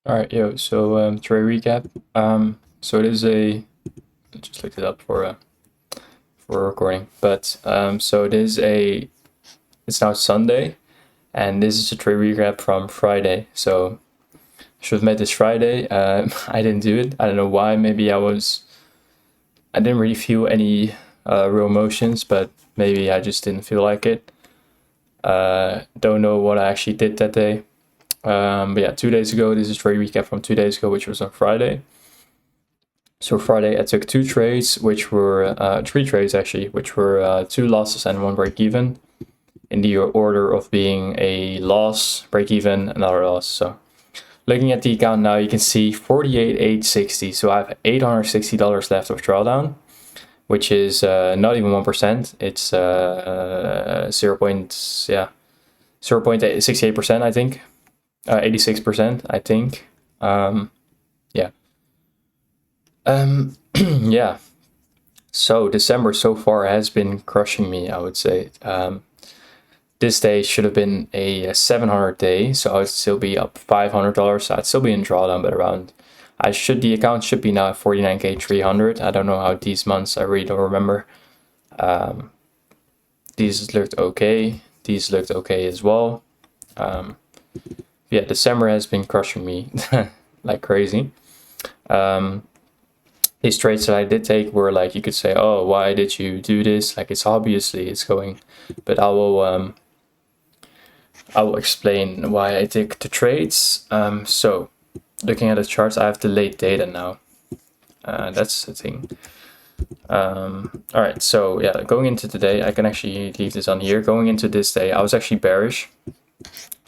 All right, yo. So trade recap. So it is a. I just looked it up for recording, but so it is a. It's now Sunday, and this is a trade recap from Friday. So should have made this Friday. I didn't do it. I don't know why. Maybe I was. I didn't really feel any real emotions, but maybe I just didn't feel like it. Don't know what I actually did that day. But yeah, 2 days ago. This is trade recap from 2 days ago, which was on Friday. So Friday I took two trades, which were three trades actually, which were two losses and one break even, in the order of being a loss, break even, another loss. So looking at the account now, you can see 48,860. So I have $860 left of drawdown, which is not even 1%. It's 0.68%, I think, 86%, I think. Yeah. Yeah. So December so far has been crushing me, I would say. This day should have been a 700 day, so I'd still be up $500. So I'd still be in drawdown, but around. The account should be now at 49K 300. I don't know how these months. I really don't remember. These looked okay. These looked okay as well. Yeah, December has been crushing me like crazy. These trades that I did take were like, you could say, oh, why did you do this? Like, it's obviously it's going, but I will explain why I take the trades. So looking at the charts, I have delayed data now. That's the thing. All right, so yeah, going into today, I can actually leave this on here. Going into this day, I was actually bearish.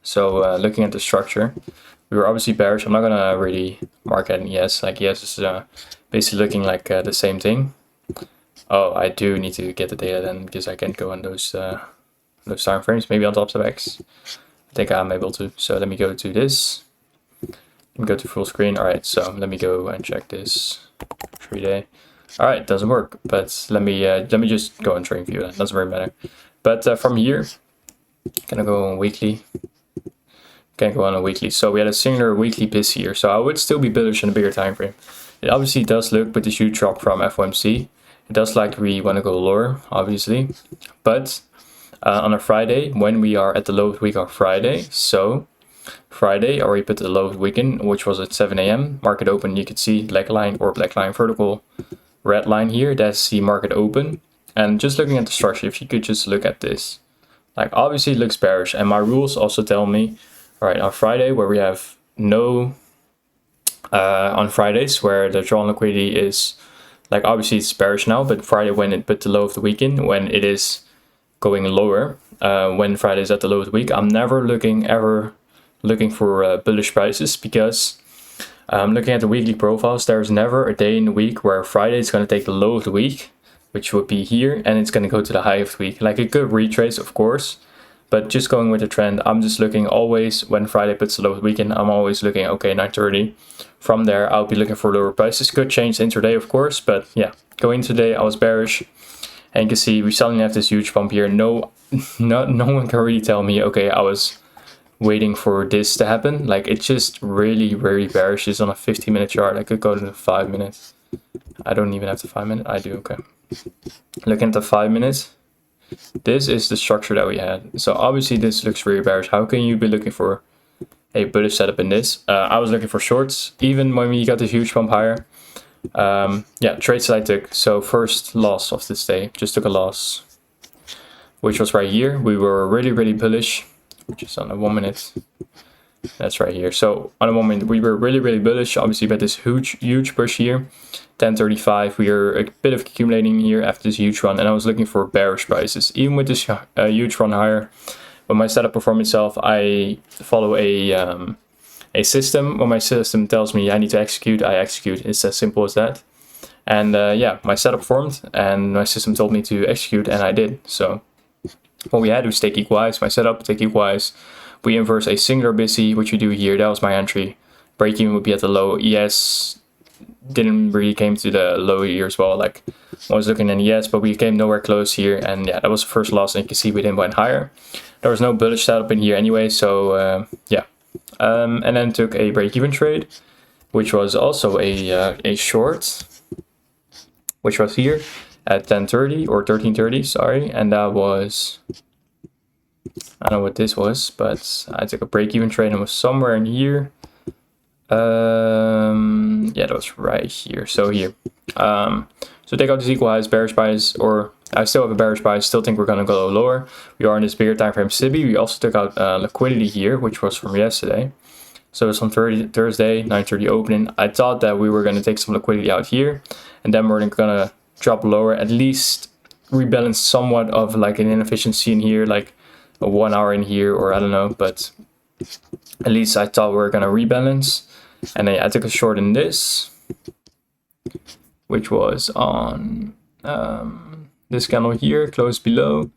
So looking at the structure, we were obviously bearish. I'm not gonna really mark it an ES. Like ES is basically looking like the same thing. Oh, I do need to get the data then, because I can't go on those time frames. Maybe on top of X. I think I'm able to. So let me go to this. Let me go to full screen. All right, so let me go and check this 3-day. All right, doesn't work. But let me just go on trading view. That doesn't really matter. But from here, gonna go on weekly. Can go on a weekly. So we had a similar weekly piss here. So I would still be bullish in a bigger time frame. It obviously does look with this huge drop from FOMC. It does like we want to go lower, obviously. But on a Friday, when we are at the low of the week on Friday, so Friday, I already put the low of the weekend, which was at 7 a.m. Market open, you could see black line or black line vertical red line here. That's the market open. And just looking at the structure, if you could just look at this, like obviously it looks bearish. And my rules also tell me, all right, on Friday where we have no, on Fridays where the drawn liquidity is, like obviously it's bearish now, but Friday when it put the low of the weekend, when it is going lower, when Friday is at the low of the week, I'm never ever looking for bullish prices, because looking at the weekly profiles, there's never a day in the week where Friday is going to take the low of the week, which would be here, and it's going to go to the high of the week. Like it could retrace, of course, but just going with the trend, I'm just looking always when Friday puts the low of the weekend, I'm always looking, okay, 930. From there, I'll be looking for lower prices. Could change intraday, of course, but yeah, going today, I was bearish. And you can see we suddenly have this huge pump here. No one can really tell me, okay, I was waiting for this to happen. Like it's just really, really bearish. It's on a 15-minute chart. I could go to the 5 minutes. I don't even have the 5 minute. I do, okay. Looking at the 5 minutes, this is the structure that we had. So obviously this looks really bearish. How can you be looking for a bullish setup in this? I was looking for shorts, even when we got this huge pump higher. Yeah, trades that I took. So first loss of this day, just took a loss, which was right here. We were really, really bullish, which is on a 1 minute. That's right here. So on a 1 minute, we were really, really bullish. Obviously, we had this huge push here, 1035. We are a bit of accumulating here after this huge run, and I was looking for bearish prices, even with this huge run higher. But my setup perform itself, I follow a system. When my system tells me I need to execute, I execute. It's as simple as that. And yeah, my setup formed and my system told me to execute, and I did. So what we had was take equalize, my setup, take equalize. We inverse a singular busy, which we do here. That was my entry. Break even would be at the low. ES didn't really came to the low here as well. Like I was looking in ES, but we came nowhere close here. And yeah, that was the first loss. And you can see we didn't went higher. There was no bullish setup in here anyway. So yeah. and then took a break-even trade, which was also a short, which was here at 10:30 or 13:30, sorry, and that was, I don't know what this was, but I took a break-even trade and was somewhere in here. Yeah, that was right here. So here. So take out this equal highs, bearish bias, or I still have a bearish bias. Still think we're gonna go lower. We are in this bigger time frame SIBI. We also took out liquidity here, which was from yesterday. So it's on Thursday, 9:30 opening. I thought that we were gonna take some liquidity out here, and then we're gonna drop lower, at least rebalance somewhat of like an inefficiency in here, like a 1 hour in here, or I don't know, but at least I thought we were gonna rebalance. And then I took a short in this, which was on this candle here, close below,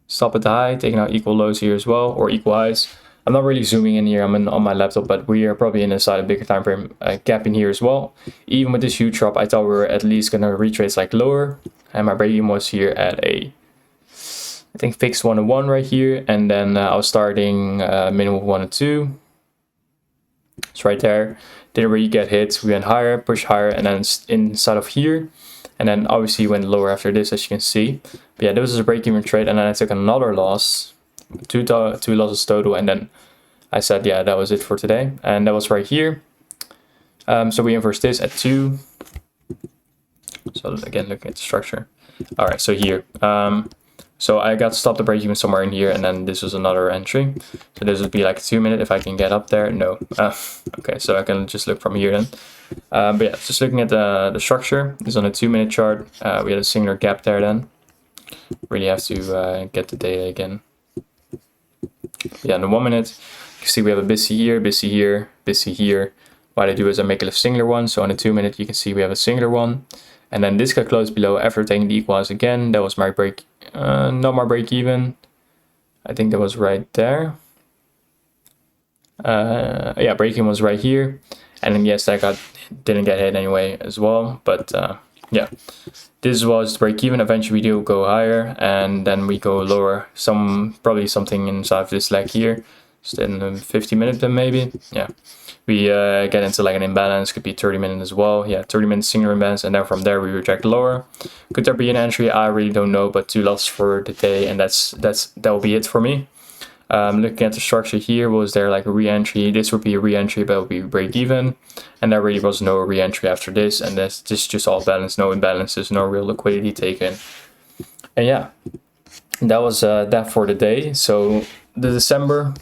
stop at the high, taking out equal lows here as well, or equal highs. I'm not really zooming in here, I'm on my laptop, but we are probably inside a bigger time frame gap in here as well. Even with this huge drop, I thought we were at least gonna retrace like lower, and my break-even was here at a, I think, fixed 101 right here, and then I was starting minimum of 102. It's right there. Didn't really get hit. We went higher, pushed higher, and then inside of here, and then obviously went lower after this, as you can see. But yeah, this was a break-even trade, and then I took another loss, two losses total, and then I said, yeah, that was it for today, and that was right here. So we inverse this at 2. So again, looking at the structure. All right, so here. So I got stopped the break even somewhere in here, and then this was another entry. So this would be like a 2 minute if I can get up there. No. Okay, so I can just look from here then. But yeah, just looking at the structure. This is on a 2 minute chart. We had a singular gap there then. Really have to get the data again. Yeah, in the 1 minute, you can see we have a BISI here, BISI here, BISI here. What I do is I make a singular one. So on the 2 minute, you can see we have a singular one. And then this got close below after taking the equals again. That was my break, not my break even. I think that was right there. Yeah, break even was right here. And then yes, that didn't get hit anyway as well. But yeah, this was break even. Eventually we do go higher, and then we go lower. Probably something inside of this leg here. Just in 50 minutes then maybe. Yeah. We get into like an imbalance, could be 30 minutes as well. Yeah, 30 minutes singular imbalance, and then from there we reject lower. Could there be an entry? I really don't know, but 2 losses for the day, and that will be it for me. Looking at the structure here, was there like a re-entry? This would be a re-entry, but it would be break even, and there really was no re-entry after this, and this just all balance, no imbalances, no real liquidity taken. And yeah, that was that for the day. So the December,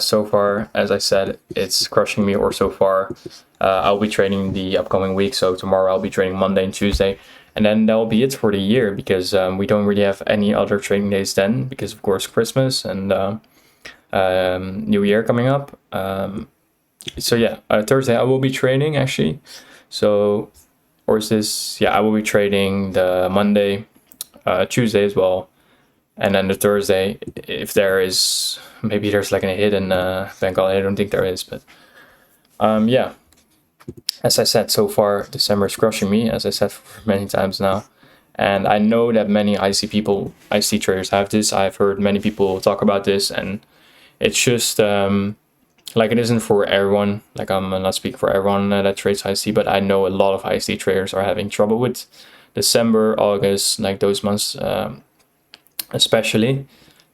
so far, as I said, it's crushing me, or so far. I'll be trading the upcoming week, so tomorrow I'll be trading Monday and Tuesday, and then that will be it for the year, because we don't really have any other trading days then, because of course Christmas and New Year coming up. So yeah, Thursday I will be trading actually. So, or is this? Yeah, I will be trading the Monday, Tuesday as well. And then the Thursday, if there is, maybe there's like a hidden bank holiday. I don't think there is, but yeah. As I said, so far December is crushing me, as I said many times now. And I know that many IC traders have this. I've heard many people talk about this, and it's just like it isn't for everyone. Like I'm not speaking for everyone that trades IC, but I know a lot of IC traders are having trouble with December, August, like those months. Especially,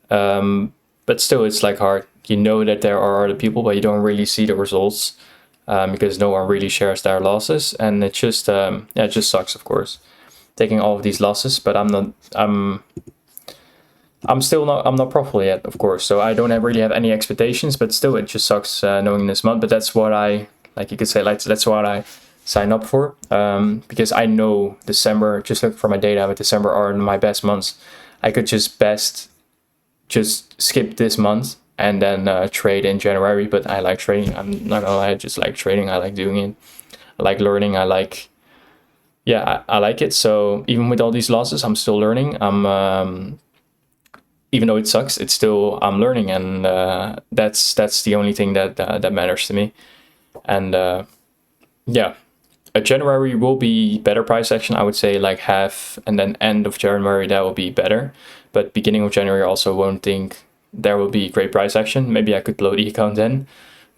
but still it's like hard. You know that there are other people, but you don't really see the results because no one really shares their losses, and it just yeah, it just sucks, of course, taking all of these losses. But I'm not profitable yet, of course, so I don't really have any expectations, but still it just sucks knowing this month. But that's what I, like you could say, like that's what I sign up for, because I know December, just look for my data, but December are my best months. I could just skip this month and then trade in January, but I like trading. I'm not gonna lie, I just like trading. I like doing it. I like learning. I like it. So even with all these losses, I'm still learning. Even though it sucks, it's still, I'm learning, and that's the only thing that matters to me. And yeah. January will be better price action, I would say, like half, and then end of January that will be better, but beginning of January also won't think there will be great price action. Maybe I could blow the account then,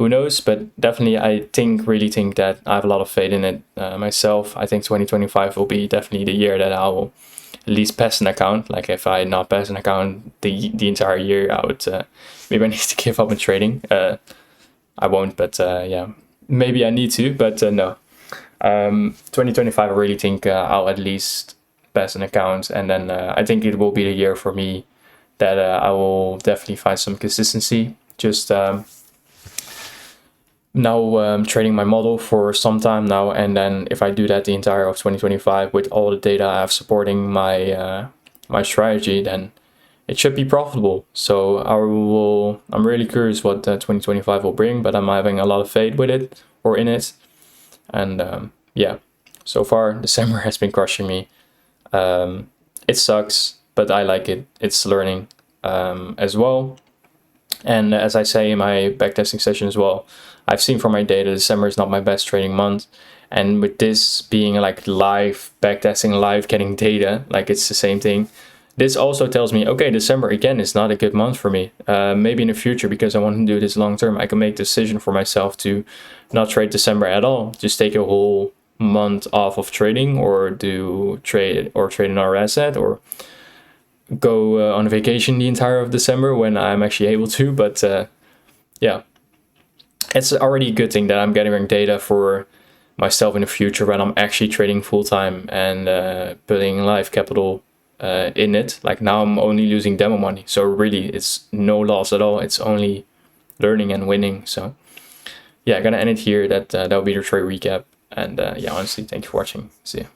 who knows? But definitely, I really think that I have a lot of faith in it myself. I think 2025 will be definitely the year that I will at least pass an account. Like if I not pass an account the entire year, I would maybe I need to give up on trading. I won't, but yeah, maybe I need to, but no. 2025, I really think I'll at least pass an account, and then I think it will be the year for me that I will definitely find some consistency. Just now trading my model for some time now, and then if I do that the entire of 2025 with all the data I have supporting my my strategy, then it should be profitable. So I'm really curious what 2025 will bring, but I'm having a lot of faith with it or in it. And yeah, so far December has been crushing me. It sucks, but I like it. It's learning as well. And as I say in my backtesting session as well, I've seen from my data December is not my best trading month. And with this being like live backtesting, live getting data, like it's the same thing. This also tells me, okay, December again is not a good month for me. Maybe in the future, because I want to do this long term, I can make the decision for myself to not trade December at all. Just take a whole month off of trading, or trade another asset, or go on vacation the entire of December when I'm actually able to. But yeah, it's already a good thing that I'm gathering data for myself in the future when I'm actually trading full time and putting live capital in it. Like now I'm only losing demo money, so really it's no loss at all. It's only learning and winning. So yeah, I'm gonna end it here. That'll be the trade recap. And yeah, honestly, thank you for watching. See ya.